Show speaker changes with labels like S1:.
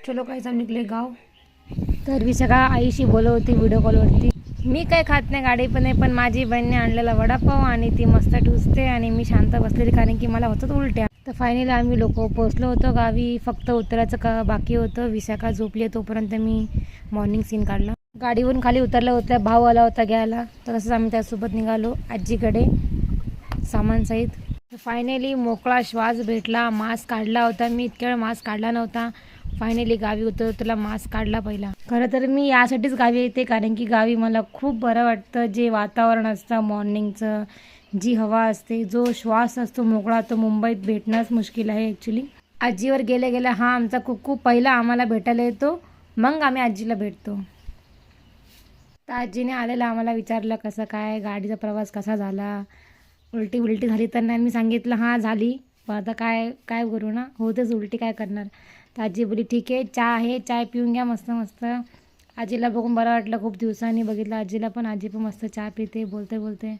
S1: चलो काहीच आम्ही निघले गाव. तर विशाखा आईशी बोलत होती व्हिडिओ कॉलवरती. मी काही खात नाही गाडी पण माझी बहिणीने आणलेला वडापाव आणि ती मस्त टुसते आणि मी शांत बसलेली कारण की मला होतं उलट्या. तर फायनली आम्ही लोक पोचलो होतो गावी. फक्त उतरायचं बाकी होतं. विशाखा झोपली तोपर्यंत मी मॉर्निंग सीन काढला. गाडीवरून खाली उतरला होता, भाऊ आला होता घ्यायला. तर तसंच आम्ही त्यासोबत निघालो आजीकडे सामानसहित. फायनली मोकळा श्वास भेटला. मास्क काढला होता मी, इतक्या वेळ मास्क काढला नव्हता. फायनली गावी तुला मास्क काढला पहिला. खरं तर मी यासाठीच गावी येते कारण की गावी मला खूप बरं वाटतं. जे वातावरण असतं मॉर्निंगचं, जी हवा असते, जो श्वास असतो मोकळा, तो मुंबईत भेटणंच मुश्किल आहे ॲक्च्युली. आजीवर गेल्या हा आमचा कुक्कू पहिला आम्हाला भेटायला येतो, मग आम्ही आजीला भेटतो. तर आजीने आलेला आम्हाला विचारलं कसं काय, गाडीचा प्रवास कसा झाला, उलटी झाली तर नाही. मी सांगितलं हां झाली, पण आता काय काय करू ना, होतेच उलटी, काय करणार. तर आजी बोली ठीक आहे, चहा आहे, चाय पिऊन घ्या मस्त मस्त. आजीला बघून बरं वाटलं, खूप दिवसांनी बघितलं आजीला पण. आजी पण मस्त चहा पिते बोलते.